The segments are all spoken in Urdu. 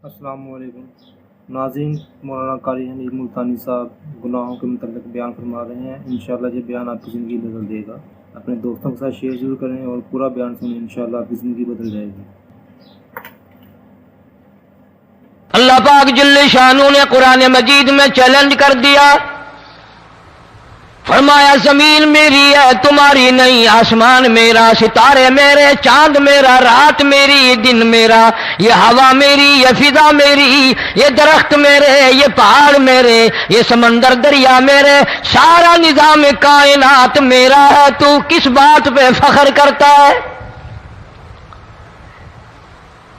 السلام علیکم ناظرین، مولانا قاری حنیف ملتانی صاحب گناہوں کے متعلق بیان فرما رہے ہیں۔ انشاءاللہ یہ بیان آپ کی زندگی بدل دے گا۔ اپنے دوستوں کے ساتھ شیئر ضرور کریں اور پورا بیان سنیں، انشاءاللہ آپ کی زندگی بدل جائے گی۔ اللہ پاک جل شانہ نے قرآن مجید میں چیلنج کر دیا، فرمایا زمین میری ہے تمہاری نہیں، آسمان میرا، ستارے میرے، چاند میرا، رات میری، دن میرا، یہ ہوا میری، یہ فضا میری، یہ درخت میرے، یہ پہاڑ میرے، یہ سمندر دریا میرے، سارا نظام کائنات میرا ہے، تو کس بات پہ فخر کرتا ہے؟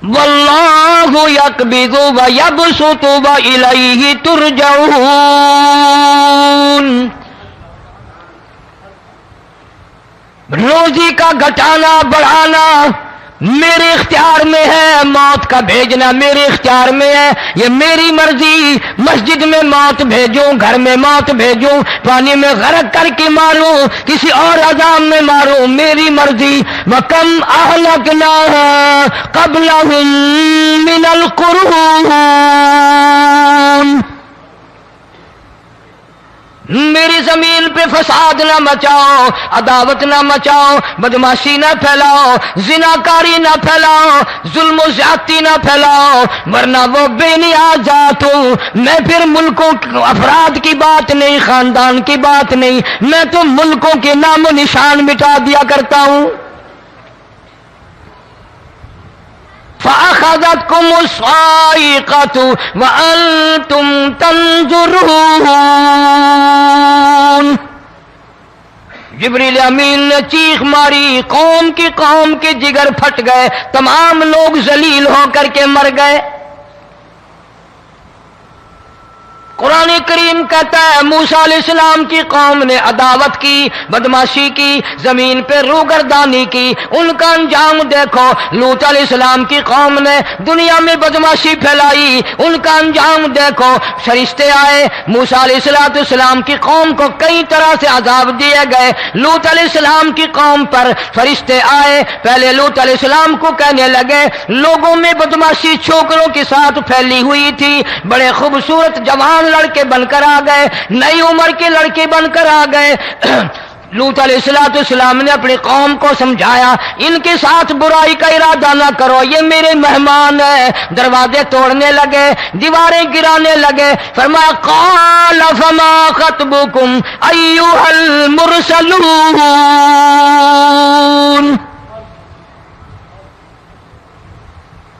واللہ یقبض ویبسط والیہ ترجعون۔ روزی کا گھٹانا بڑھانا میرے اختیار میں ہے، موت کا بھیجنا میرے اختیار میں ہے، یہ میری مرضی۔ مسجد میں موت بھیجوں، گھر میں موت بھیجوں، پانی میں غرق کر کے ماروں، کسی اور عذاب میں ماروں، میری مرضی۔ وَكَمْ أَهْلَكْنَا قَبْلَهُمْ مِنَ الْقُرُونِ۔ میری زمین پہ فساد نہ مچاؤ، عداوت نہ مچاؤ، بدماشی نہ پھیلاؤ، زناکاری نہ پھیلاؤ، ظلم و زیادتی نہ پھیلاؤ، ورنہ وہ بے نیاز ذات ہوں۔ میں پھر ملکوں افراد کی بات نہیں، خاندان کی بات نہیں، میں تو ملکوں کے نام و نشان مٹا دیا کرتا ہوں۔ فَأَخَذَتْكُمُ الصَّاعِقَةُ وَأَنْتُمْ تَنْظُرُونَ۔ جبریل امین نے چیخ ماری، قوم کے جگر پھٹ گئے، تمام لوگ ذلیل ہو کر کے مر گئے۔ قرآن کریم کہتا ہے موسیٰ علیہ السلام کی قوم نے عداوت کی، بدماشی کی، زمین پہ روگردانی کی، ان کا انجام دیکھو۔ لوط علیہ السلام کی قوم نے دنیا میں بدماشی پھیلائی، ان کا انجام دیکھو۔ فرشتے آئے، موسیٰ علیہ السلام کی قوم کو کئی طرح سے عذاب دیے گئے۔ لوط علیہ السلام کی قوم پر فرشتے آئے، پہلے لوط علیہ السلام کو کہنے لگے، لوگوں میں بدماشی چھوکروں کے ساتھ پھیلی ہوئی تھی، بڑے خوبصورت جوان لڑکے بن کر آ گئے، نئی عمر کے لڑکے بن کر آ گئے۔ لوط علیہ السلام نے اپنی قوم کو سمجھایا، ان کے ساتھ برائی کا ارادہ نہ کرو، یہ میرے مہمان ہیں۔ دروازے توڑنے لگے، دیواریں گرانے لگے، فرمایا قال فما خطبکم ایھا المرسلون۔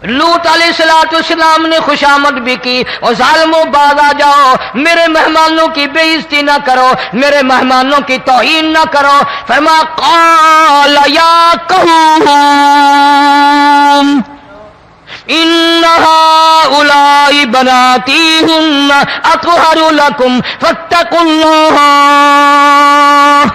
لوط علیہ السلام نے خوشامد بھی کی، اور ظالموں باز آ جاؤ، میرے مہمانوں کی بے عزتی نہ کرو، میرے مہمانوں کی توہین نہ کرو۔ فرمایا قال یا قوم ان هؤلاء بناتی هن اطہر لکم فاتقوا اللہ۔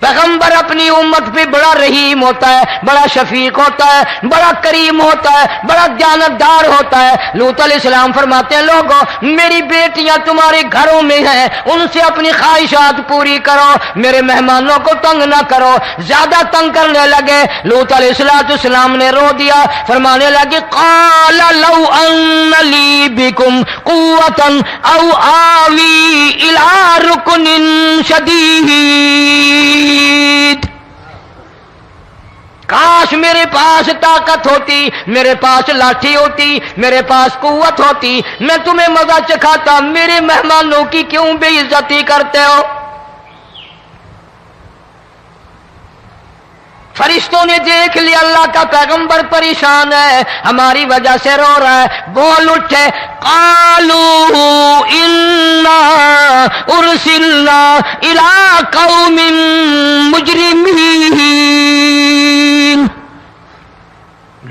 پیغمبر اپنی امت پہ بڑا رحیم ہوتا ہے، بڑا شفیق ہوتا ہے، بڑا کریم ہوتا ہے، بڑا دیانتدار ہوتا ہے۔ لوط علیہ السلام فرماتے ہیں لوگوں میری بیٹیاں تمہارے گھروں میں ہیں، ان سے اپنی خواہشات پوری کرو، میرے مہمانوں کو تنگ نہ کرو۔ زیادہ تنگ کرنے لگے، لوط علیہ السلام نے رو دیا، فرمانے لگے قال لو ان لی بکم قوۃ او آوی الی رکن شدید۔ کاش میرے پاس طاقت ہوتی، میرے پاس لاٹھی ہوتی، میرے پاس قوت ہوتی، میں تمہیں مزہ چکھاتا، میرے مہمانوں کی کیوں بے عزتی کرتے ہو؟ فرشتوں نے دیکھ لیا اللہ کا پیغمبر پریشان ہے، ہماری وجہ سے رو رہا ہے، بول اٹھے قالوا انا ارسلنا الی قوم مجرمین۔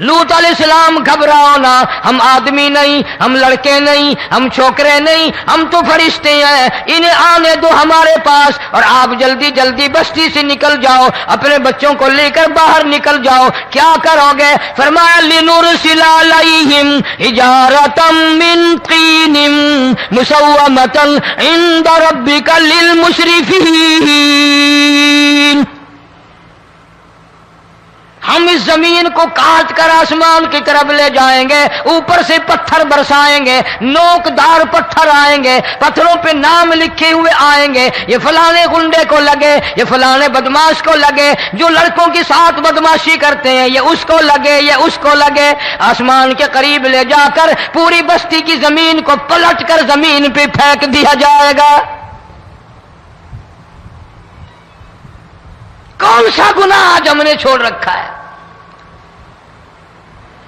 لوط علیہ السلام گھبراؤ نہ، ہم آدمی نہیں، ہم لڑکے نہیں، ہم چھوکرے نہیں، ہم تو فرشتے ہیں، انہیں آنے دو ہمارے پاس، اور آپ جلدی جلدی بستی سے نکل جاؤ، اپنے بچوں کو لے کر باہر نکل جاؤ۔ کیا کرو گے؟ فرمایا لنرسل علیہم حجارۃ من طین مسومۃ عند ربک للمسرفین۔ ہم اس زمین کو کاٹ کر آسمان کی طرف لے جائیں گے، اوپر سے پتھر برسائیں گے، نوکدار پتھر آئیں گے، پتھروں پہ نام لکھے ہوئے آئیں گے، یہ فلانے گنڈے کو لگے، یہ فلانے بدماش کو لگے، جو لڑکوں کے ساتھ بدماشی کرتے ہیں یہ اس کو لگے، یہ اس کو لگے۔ آسمان کے قریب لے جا کر پوری بستی کی زمین کو پلٹ کر زمین پہ پھینک دیا جائے گا۔ کون سا گناہ آج ہم نے چھوڑ رکھا ہے؟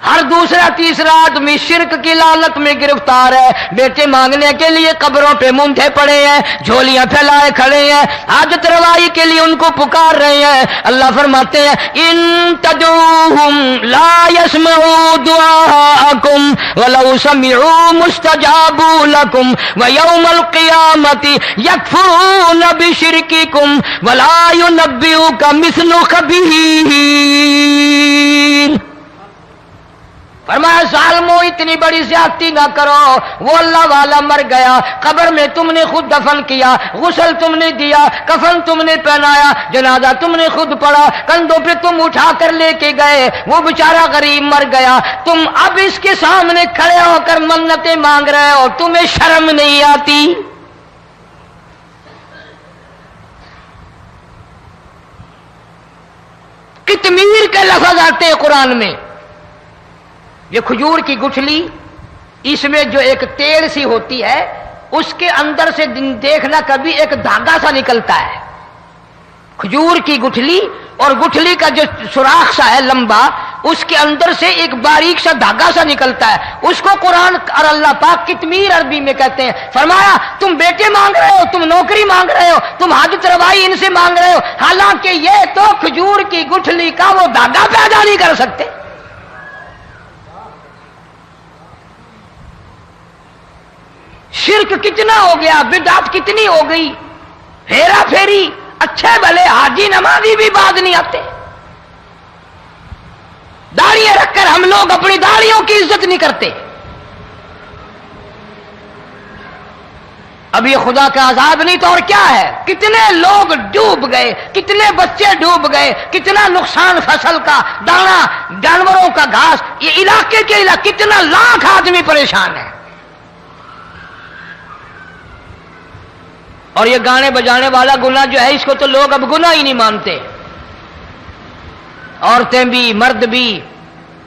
ہر دوسرا تیسرا آدمی شرک کی لعنت میں گرفتار ہے، بیٹے مانگنے کے لیے قبروں پہ مونڈھے پڑے ہیں، جھولیاں پھیلائے کھڑے ہیں، حاجت روائی کے لیے ان کو پکار رہے ہیں۔ اللہ فرماتے ہیں ان تدعوہم لا يسمعوا دعاءکم ولو سمعوا مستجابوا لکم ویوم القیامت یکفرون بشرککم ولا ینبئک مثل خبیر۔ فرمایا ظالمو اتنی بڑی زیادتی نہ کرو، وہ اللہ والا مر گیا، قبر میں تم نے خود دفن کیا، غسل تم نے دیا، کفن تم نے پہنایا، جنازہ تم نے خود پڑھا، کندھوں پہ تم اٹھا کر لے کے گئے، وہ بیچارہ غریب مر گیا، تم اب اس کے سامنے کھڑے ہو کر منتیں مانگ رہے ہو، تمہیں شرم نہیں آتی؟ کتمیر کے لفظ آتے ہیں قرآن میں۔ یہ کھجور کی گٹھلی، اس میں جو ایک تیل سی ہوتی ہے، اس کے اندر سے دیکھنا کبھی ایک دھاگا سا نکلتا ہے۔ کھجور کی گٹھلی اور گٹھلی کا جو سوراخ سا ہے لمبا، اس کے اندر سے ایک باریک سا دھاگا سا نکلتا ہے، اس کو قرآن اور اللہ پاک کتمیر عربی میں کہتے ہیں۔ فرمایا تم بیٹے مانگ رہے ہو، تم نوکری مانگ رہے ہو، تم حاجت روائی ان سے مانگ رہے ہو، حالانکہ یہ تو کھجور کی گٹھلی کا وہ دھاگا پیدا نہیں کر سکتے۔ شرک کتنا ہو گیا، بدعت کتنی ہو گئی، ہیرا پھیری، اچھے بھلے حاجی نمازی بھی بعد نہیں آتے۔ داڑیاں رکھ کر ہم لوگ اپنی داڑیوں کی عزت نہیں کرتے۔ اب یہ خدا کا عذاب نہیں تو اور کیا ہے؟ کتنے لوگ ڈوب گئے، کتنے بچے ڈوب گئے، کتنا نقصان فصل کا، دانا، جانوروں کا گھاس، یہ علاقے کے علاقے کتنا لاکھ آدمی پریشان ہے۔ اور یہ گانے بجانے والا گناہ جو ہے، اس کو تو لوگ اب گناہ ہی نہیں مانتے۔ عورتیں بھی، مرد بھی،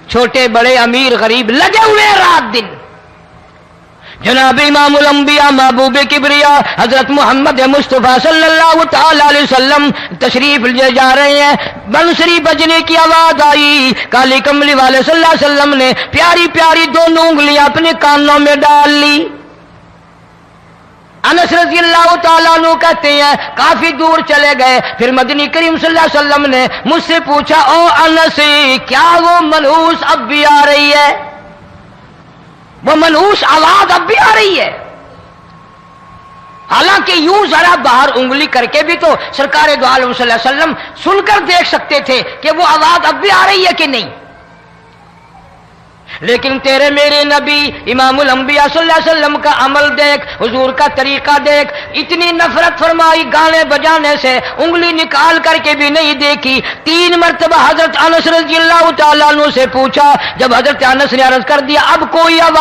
چھوٹے بڑے، امیر غریب لگے ہوئے رات دن۔ جناب امام الانبیاء محبوب کبریا حضرت محمد مصطفیٰ صلی اللہ تعالی علیہ وسلم تشریف لے جا رہے ہیں، بنسری بجنے کی آواز آئی، کالی کملی والے صلی اللہ علیہ وسلم نے پیاری پیاری دونوں انگلیاں اپنے کانوں میں ڈال لی۔ انس رضی اللہ تعالیٰ عنہ کہتے ہیں کافی دور چلے گئے، پھر مدنی کریم صلی اللہ علیہ وسلم نے مجھ سے پوچھا او انس، کیا وہ منحوس اب بھی آ رہی ہے؟ وہ منحوس آواز اب بھی آ رہی ہے؟ حالانکہ یوں ذرا باہر انگلی کر کے بھی تو سرکار دو عالم صلی اللہ علیہ وسلم سن کر دیکھ سکتے تھے کہ وہ آواز اب بھی آ رہی ہے کہ نہیں۔ لیکن تیرے میرے نبی امام الانبیاء صلی اللہ علیہ وسلم کا عمل دیکھ، حضور کا طریقہ دیکھ، اتنی نفرت فرمائی گانے بجانے سے، انگلی نکال کر کے بھی نہیں دیکھی۔ 3 مرتبہ حضرت انس رضی اللہ تعالیٰ عنہ سے پوچھا، جب حضرت انس نے عرض کر دیا اب کوئی آواز